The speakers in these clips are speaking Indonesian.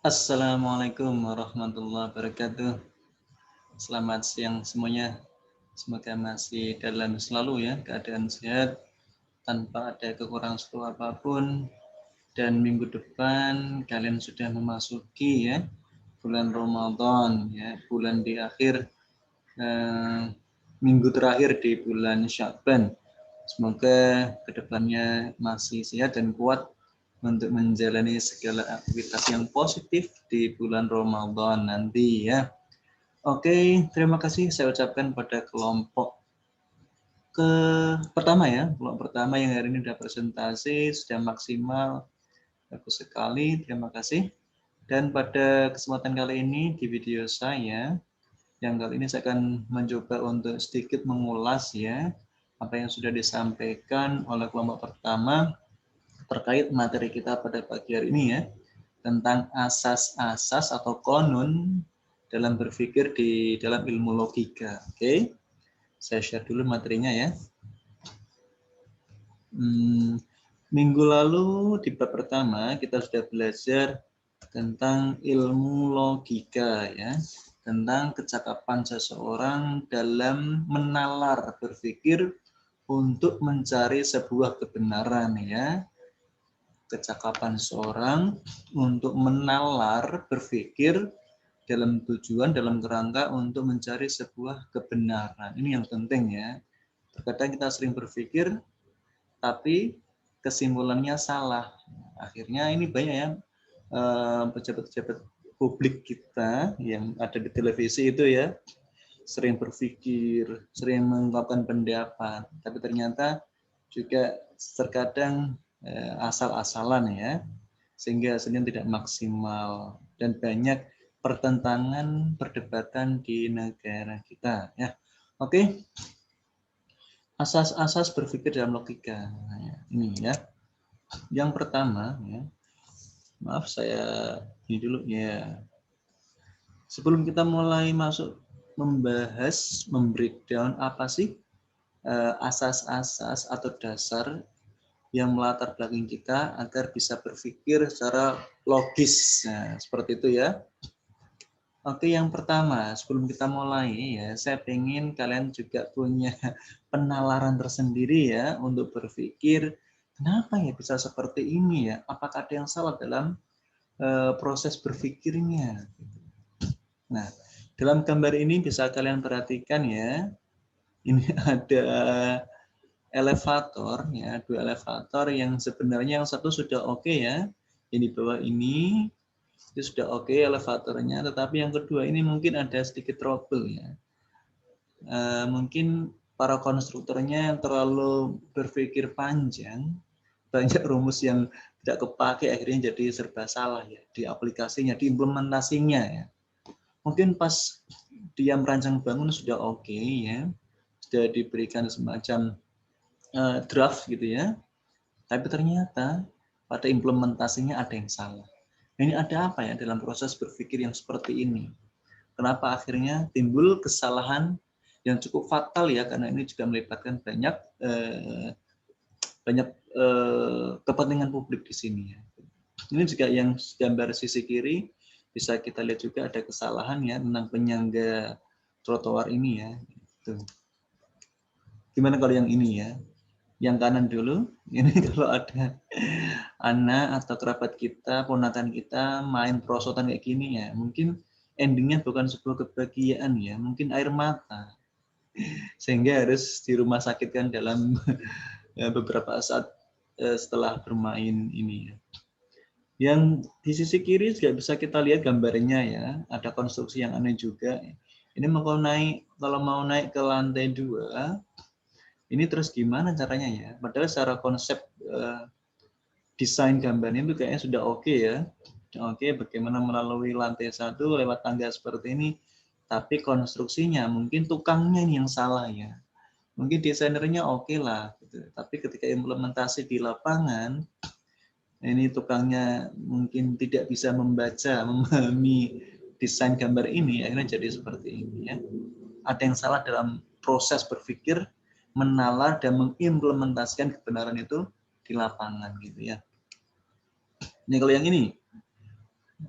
Assalamualaikum warahmatullahi wabarakatuh. Selamat siang semuanya. Semoga masih dalam selalu ya keadaan sehat tanpa ada kekurangan suatu apapun. Dan minggu depan kalian sudah memasuki ya bulan Ramadan ya, bulan di akhir minggu terakhir di bulan Sya'ban. Semoga kedepannya masih sehat dan kuat untuk menjalani segala aktivitas yang positif di bulan Ramadan nanti ya. Oke, terima kasih saya ucapkan pada kelompok pertama ya. Kelompok pertama yang hari ini sudah presentasi, sudah maksimal, bagus sekali, terima kasih. Dan pada kesempatan kali ini di video saya, yang kali ini saya akan mencoba untuk sedikit mengulas ya, apa yang sudah disampaikan oleh kelompok pertama terkait materi kita pada pagi hari ini ya, tentang asas-asas atau konun dalam berpikir di dalam ilmu logika. Oke, saya share dulu materinya ya. Minggu lalu di bab pertama kita sudah belajar tentang ilmu logika ya, tentang kecakapan seseorang dalam menalar berpikir untuk mencari sebuah kebenaran ya. Kecakapan seorang untuk menalar berpikir dalam tujuan, dalam kerangka untuk mencari sebuah kebenaran. Ini yang penting ya. Terkadang kita sering berpikir, tapi kesimpulannya salah. Akhirnya ini banyak ya pejabat-pejabat publik kita yang ada di televisi itu ya, sering berpikir, sering mengungkapkan pendapat, tapi ternyata juga terkadang asal-asalan ya, sehingga hasilnya tidak maksimal dan banyak pertentangan, perdebatan di negara kita ya. Oke, asas-asas berpikir dalam logika. Nah, ini ya. Yang pertama ya. Maaf saya ini dulu ya. Sebelum kita mulai masuk membahas, membreakdown apa sih asas-asas atau dasar yang melatar belakang kita agar bisa berpikir secara logis. Nah, seperti itu ya. Oke, yang pertama, sebelum kita mulai ya, saya ingin kalian juga punya penalaran tersendiri ya untuk berpikir, kenapa ya bisa seperti ini ya? Apakah ada yang salah dalam proses berpikirnya? Nah, dalam gambar ini bisa kalian perhatikan ya, ini ada elevator ya, dua elevator yang sebenarnya yang satu sudah oke ya, yang di bawah ini itu sudah oke elevatornya, tetapi yang kedua ini mungkin ada sedikit trouble ya. Mungkin para konstruktornya terlalu berpikir panjang, banyak rumus yang tidak kepake, akhirnya jadi serba salah ya di aplikasinya, di implementasinya ya. Mungkin pas dia merancang bangun sudah oke ya, sudah diberikan semacam draft gitu ya, tapi ternyata pada implementasinya ada yang salah. Ini ada apa ya dalam proses berpikir yang seperti ini? Kenapa akhirnya timbul kesalahan yang cukup fatal ya, karena ini juga melibatkan banyak kepentingan publik di sini ya. Ini juga yang gambar sisi kiri bisa kita lihat juga ada kesalahan ya tentang penyangga trotoar ini ya. Tuh. Gimana kalau yang ini ya? Yang kanan dulu, ini kalau ada anak atau kerabat kita, ponakan kita main perosotan kayak gini ya, mungkin endingnya bukan sebuah kebahagiaan ya, mungkin air mata, sehingga harus di rumah sakit kan dalam beberapa saat setelah bermain ini ya. Yang di sisi kiri juga bisa kita lihat gambarnya ya, ada konstruksi yang aneh juga. Ini kalau mau naik ke lantai 2, ini terus gimana caranya ya? Padahal secara konsep desain gambarnya itu kayaknya sudah oke ya. Oke, bagaimana melalui lantai 1 lewat tangga seperti ini. Tapi konstruksinya mungkin tukangnya ini yang salah ya. Mungkin desainernya oke lah. Gitu. Tapi ketika implementasi di lapangan, ini tukangnya mungkin tidak bisa membaca, memahami desain gambar ini, akhirnya jadi seperti ini ya. Ada yang salah dalam proses berpikir, menalar dan mengimplementasikan kebenaran itu di lapangan gitu ya. Ini kalau yang ini,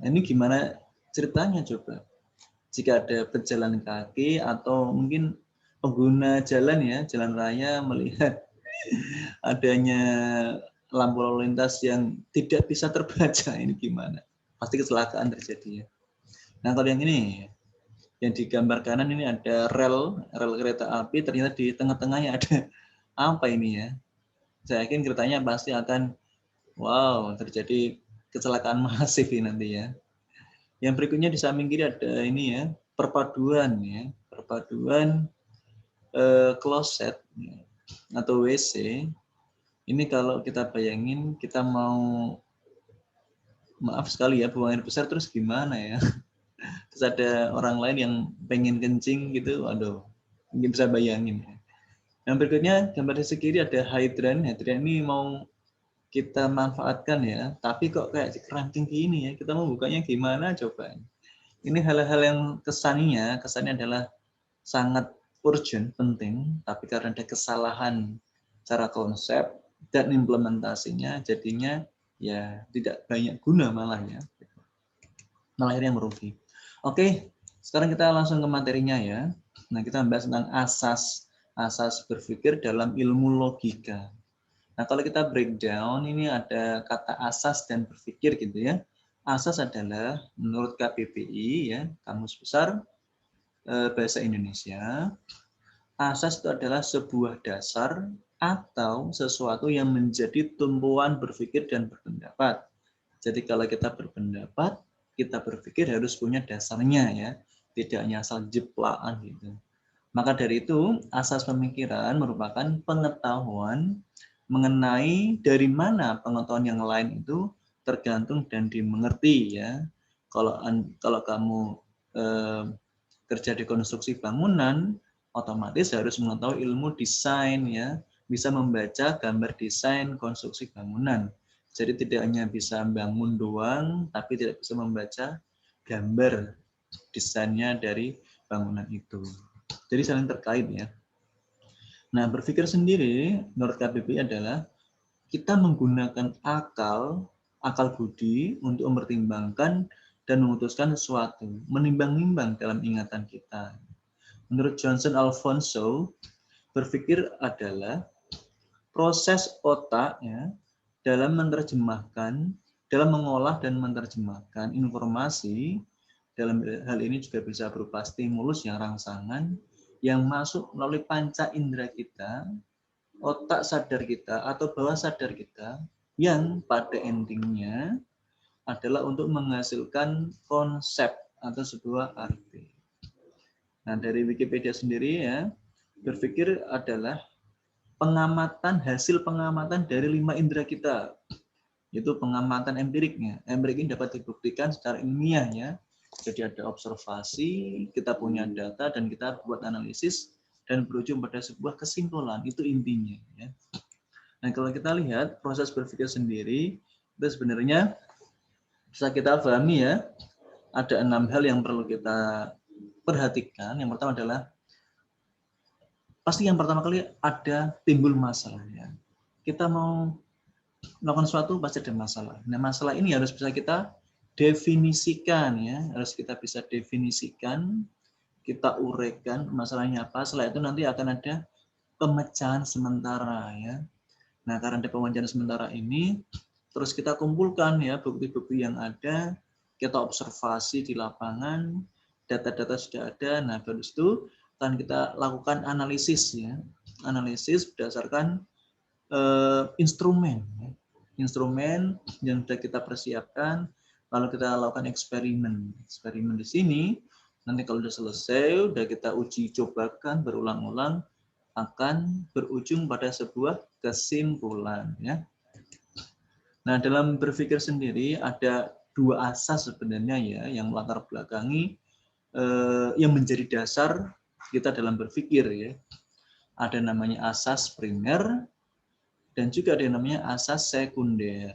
Ini gimana ceritanya coba? Jika ada pejalan kaki atau mungkin pengguna jalan ya, jalan raya melihat adanya lampu lalu lintas yang tidak bisa terbaca, ini gimana? Pasti kecelakaan terjadi ya. Nah kalau yang ini, yang di gambar kanan ini ada rel kereta api, ternyata di tengah-tengahnya ada apa ini ya? Saya yakin keretanya pasti akan, wow, terjadi kecelakaan masif ini nanti ya. Yang berikutnya di samping kiri ada ini ya, perpaduan ya, perpaduan kloset ya, atau WC. Ini kalau kita bayangin kita mau, maaf sekali ya, buang air besar terus gimana ya? Terus ada orang lain yang pengen kencing gitu, waduh, mungkin bisa bayangin ya. Yang berikutnya gambar di kiri ada hydran. Hydran ini mau kita manfaatkan ya, tapi kok kayak ranting gini ya, kita mau bukanya gimana coba? Ini hal-hal yang kesannya adalah sangat urgent, penting, tapi karena ada kesalahan cara konsep dan implementasinya, jadinya ya tidak banyak guna malah ya, malah yang merugi. Oke, sekarang kita langsung ke materinya ya. Nah, kita membahas tentang asas berpikir dalam ilmu logika. Nah, kalau kita breakdown, ini ada kata asas dan berpikir gitu ya. Asas adalah menurut KBBI ya, Kamus Besar Bahasa Indonesia, asas itu adalah sebuah dasar atau sesuatu yang menjadi tumpuan berpikir dan berpendapat. Jadi kalau kita berpendapat, kita berpikir harus punya dasarnya ya, tidak hanya asal jeplaan gitu. Maka dari itu, asas pemikiran merupakan pengetahuan mengenai dari mana pengetahuan yang lain itu tergantung dan dimengerti ya. Kalau kamu kerja di konstruksi bangunan, otomatis harus mengetahui ilmu desain ya, bisa membaca gambar desain konstruksi bangunan. Jadi tidak hanya bisa bangun doang, tapi tidak bisa membaca gambar desainnya dari bangunan itu. Jadi saling terkait ya. Nah, berpikir sendiri menurut KBBI adalah kita menggunakan akal budi untuk mempertimbangkan dan memutuskan sesuatu, menimbang-nimbang dalam ingatan kita. Menurut Johnson Alfonso, berpikir adalah proses otak ya, dalam menerjemahkan, dalam mengolah dan menerjemahkan informasi. Dalam hal ini juga bisa berupa stimulus yang rangsangan yang masuk melalui panca indera kita, otak sadar kita atau bawah sadar kita, yang pada endingnya adalah untuk menghasilkan konsep atau sebuah arti. Nah, dari Wikipedia sendiri ya, berpikir adalah hasil pengamatan dari 5 indera kita. Itu pengamatan empiriknya. Empirik ini dapat dibuktikan secara ilmiah ya. Jadi ada observasi, kita punya data dan kita buat analisis dan berujung pada sebuah kesimpulan. Itu intinya ya. Nah, kalau kita lihat proses berpikir sendiri itu sebenarnya bisa kita pahami ya. Ada 6 hal yang perlu kita perhatikan. Yang pertama adalah pasti yang pertama kali ada timbul masalah ya. Kita mau melakukan sesuatu pasti ada masalah. Nah, masalah ini harus bisa kita definisikan ya, harus kita bisa definisikan, kita uraikan masalahnya apa. Setelah itu nanti akan ada pemecahan sementara ya. Nah, karena ada pemecahan sementara ini, terus kita kumpulkan ya bukti-bukti yang ada, kita observasi di lapangan, data-data sudah ada. Nah, baru itu akan kita lakukan analisis ya, analisis berdasarkan instrumen yang sudah kita persiapkan, lalu kita lakukan eksperimen di sini. Nanti kalau sudah selesai, sudah kita uji cobakan berulang-ulang, akan berujung pada sebuah kesimpulan ya. Nah, dalam berpikir sendiri ada 2 asas sebenarnya ya yang melatar belakangi yang menjadi dasar kita dalam berpikir ya. Ada namanya asas primer dan juga ada yang namanya asas sekunder.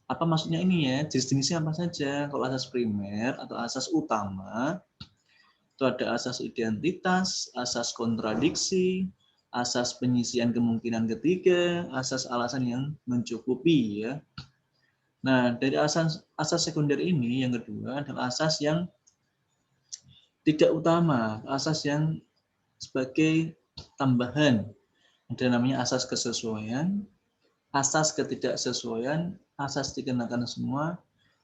Apa maksudnya ini ya? Jenis-jenisnya apa saja? Kalau asas primer atau asas utama, itu ada asas identitas, asas kontradiksi, asas penyisian kemungkinan ketiga, asas alasan yang mencukupi ya. Nah, dari asas sekunder ini yang kedua adalah asas yang tidak utama, asas yang sebagai tambahan. Ada namanya asas kesesuaian, asas ketidaksesuaian, asas dikenakan semua,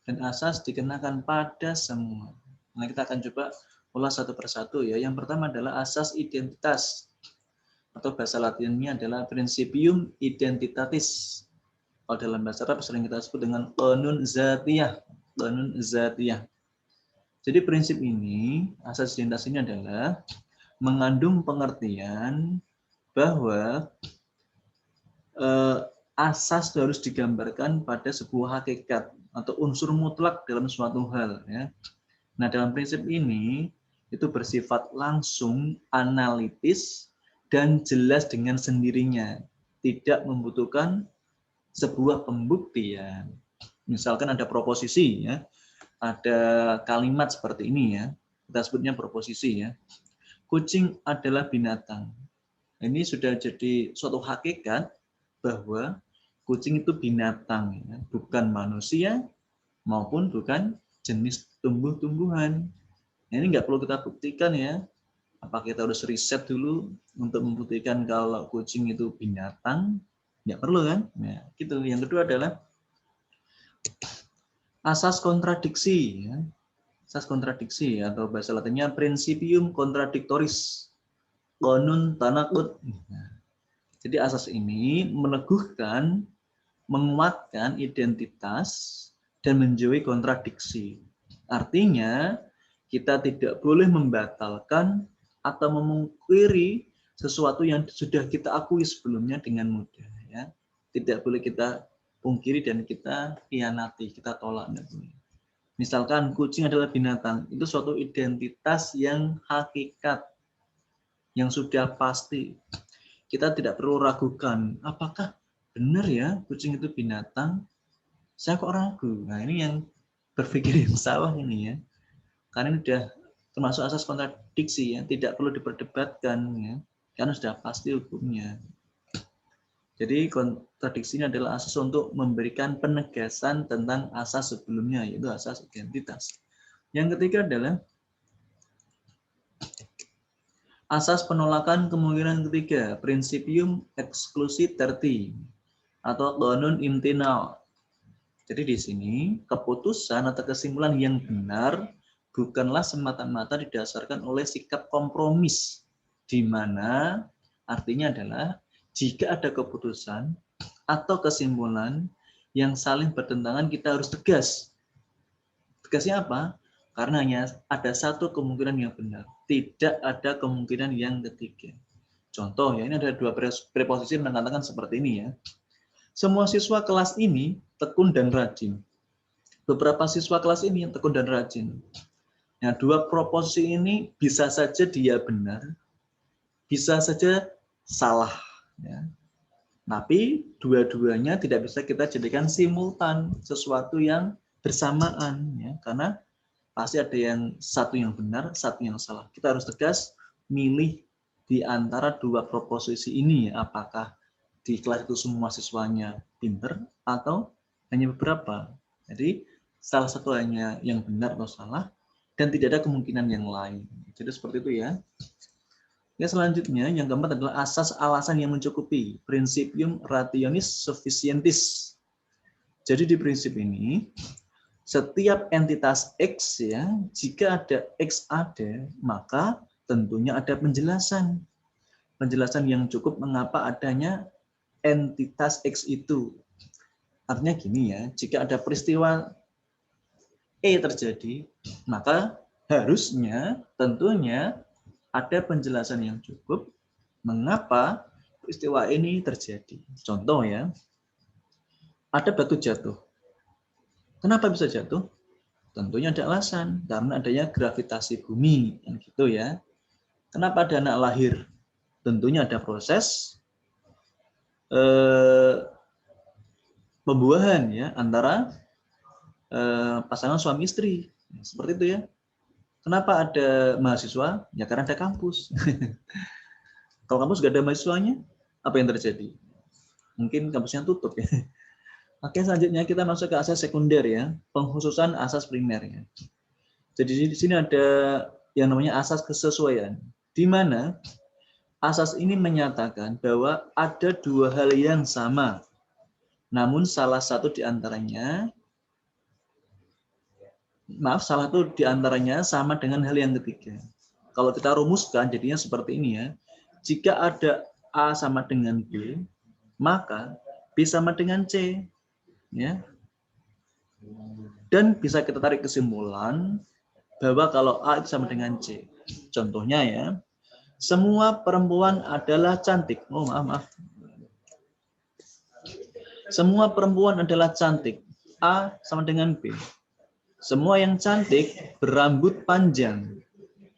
dan asas dikenakan pada semua. Nah, kita akan coba ulas satu persatu ya. Yang pertama adalah asas identitas, atau bahasa latinnya adalah principium identitatis. Kalau dalam bahasa Arab sering kita sebut dengan qanun zatiyah. Qanun zatiyah. Jadi prinsip ini, asas identitas ini adalah mengandung pengertian bahwa asas harus digambarkan pada sebuah hakikat atau unsur mutlak dalam suatu hal. Ya. Nah, dalam prinsip ini itu bersifat langsung, analitis, dan jelas dengan sendirinya, tidak membutuhkan sebuah pembuktian. Misalkan ada proposisi, ya, ada kalimat seperti ini ya, kita sebutnya proposisi ya. Kucing adalah binatang. Ini sudah jadi suatu hakikat bahwa kucing itu binatang, ya, bukan manusia maupun bukan jenis tumbuh-tumbuhan. Nah, ini nggak perlu kita buktikan ya. Apa kita harus riset dulu untuk membuktikan kalau kucing itu binatang? Nggak perlu kan? Nah, gitu. Yang kedua adalah asas kontradiksi. Ya. Asas kontradiksi atau bahasa latinnya principium contradictoris. Qanun tanaqud. Nah, jadi asas ini meneguhkan, menguatkan identitas dan menjauhi kontradiksi. Artinya, kita tidak boleh membatalkan atau memungkiri sesuatu yang sudah kita akui sebelumnya dengan mudah. Ya. Tidak boleh kita pungkiri dan kita khianati, kita tolak. Misalkan kucing adalah binatang, itu suatu identitas yang hakikat, yang sudah pasti. Kita tidak perlu ragukan, apakah benar ya kucing itu binatang? Saya kok ragu. Nah, ini yang berpikir yang salah ini ya. Karena ini sudah termasuk asas kontradiksi ya, tidak perlu diperdebatkan ya, karena sudah pasti hukumnya. Jadi kontradiksi ini adalah asas untuk memberikan penegasan tentang asas sebelumnya, yaitu asas identitas. Yang ketiga adalah asas penolakan kemungkinan ketiga, principium exclusiterti atau qanun imtinal. Jadi di sini keputusan atau kesimpulan yang benar bukanlah semata-mata didasarkan oleh sikap kompromis, di mana artinya adalah jika ada keputusan atau kesimpulan yang saling bertentangan, kita harus tegas. Tegasnya apa? Karena hanya ada satu kemungkinan yang benar, tidak ada kemungkinan yang ketiga. Contoh ya, ini ada dua preposisi mengatakan seperti ini ya. Semua siswa kelas ini tekun dan rajin. Beberapa siswa kelas ini yang tekun dan rajin. Nah, dua proposisi ini bisa saja dia benar, bisa saja salah. Ya. Tapi dua-duanya tidak bisa kita jadikan simultan, sesuatu yang bersamaan. Ya. Karena pasti ada yang satu yang benar, satu yang salah. Kita harus tegas milih di antara dua proposisi ini. Ya. Apakah di kelas itu semua siswanya pinter atau hanya beberapa. Jadi salah satu hanya yang benar atau salah dan tidak ada kemungkinan yang lain. Jadi seperti itu ya. Ya, selanjutnya yang keempat adalah asas alasan yang mencukupi, principium rationis sufficientis. Jadi di prinsip ini setiap entitas X ya, jika ada X ada, maka tentunya ada penjelasan. Penjelasan yang cukup mengapa adanya entitas X itu. Artinya gini ya, jika ada peristiwa E terjadi, maka harusnya tentunya ada penjelasan yang cukup mengapa peristiwa ini terjadi. Contoh ya, ada batu jatuh. Kenapa bisa jatuh? Tentunya ada alasan, karena adanya gravitasi bumi, gitu ya. Kenapa ada anak lahir? Tentunya ada proses pembuahan ya antara pasangan suami istri, seperti itu ya. Kenapa ada mahasiswa? Ya karena ada kampus. Kalau kampus nggak ada mahasiswanya, apa yang terjadi? Mungkin kampusnya tutup ya. Oke, selanjutnya kita masuk ke asas sekunder ya, pengkhususan asas primer ya. Jadi di sini ada yang namanya asas kesesuaian, di mana asas ini menyatakan bahwa ada dua hal yang sama, namun salah satu di antaranya sama dengan hal yang ketiga. Kalau kita rumuskan jadinya seperti ini ya. Jika ada A sama dengan B, maka B sama dengan C. Ya. Dan bisa kita tarik kesimpulan bahwa kalau A itu sama dengan C. Contohnya ya, semua perempuan adalah cantik. Oh, maaf. Semua perempuan adalah cantik. A sama dengan B. Semua yang cantik berambut panjang.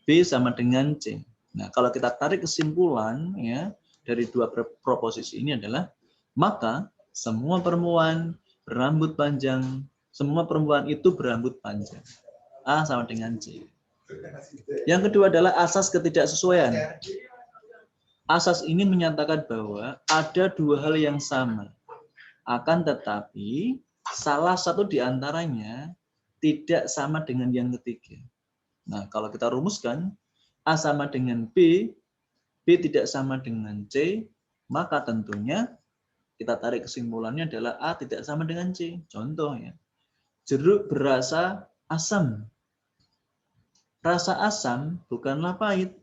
B sama dengan C. Nah, kalau kita tarik kesimpulan ya dari dua proposisi ini adalah maka semua perempuan berambut panjang, semua perempuan itu berambut panjang. A sama dengan C. Yang kedua adalah asas ketidaksesuaian. Asas ini menyatakan bahwa ada dua hal yang sama. Akan tetapi salah satu di antaranya tidak sama dengan yang ketiga. Nah, kalau kita rumuskan A sama dengan B, B tidak sama dengan C, maka tentunya kita tarik kesimpulannya adalah A tidak sama dengan C. Contoh ya, jeruk berasa asam. Rasa asam bukanlah pahit.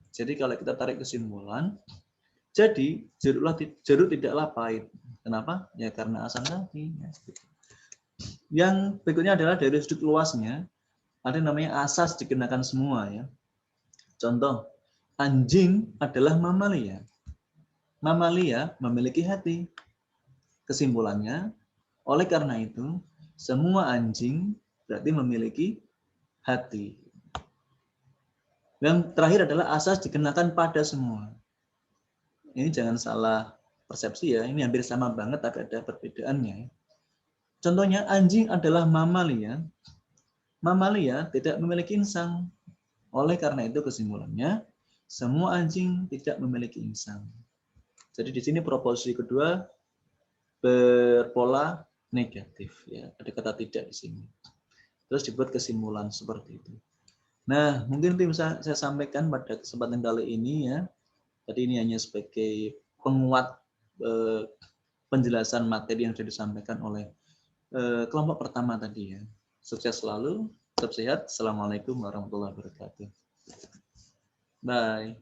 Jadi kalau kita tarik kesimpulan, jadi jeruk tidaklah pahit. Kenapa? Ya karena asam tadi. Yang berikutnya adalah dari sudut luasnya, ada yang namanya asas dikenakan semua ya. Contoh, anjing adalah mamalia. Mamalia memiliki hati. Kesimpulannya, oleh karena itu, semua anjing berarti memiliki hati. Yang terakhir adalah asas dikenakan pada semua. Ini jangan salah persepsi ya, ini hampir sama banget tapi ada perbedaannya. Contohnya, anjing adalah mamalia. Mamalia tidak memiliki insang. Oleh karena itu kesimpulannya, semua anjing tidak memiliki insang. Jadi di sini proposisi kedua berpola negatif ya, ada kata tidak di sini. Terus dibuat kesimpulan seperti itu. Nah, mungkin itu bisa saya sampaikan pada kesempatan kali ini ya. Tadi ini hanya sebagai penguat penjelasan materi yang sudah disampaikan oleh kelompok pertama tadi ya. Sukses selalu, tetap sehat. Assalamualaikum warahmatullahi wabarakatuh. Bye.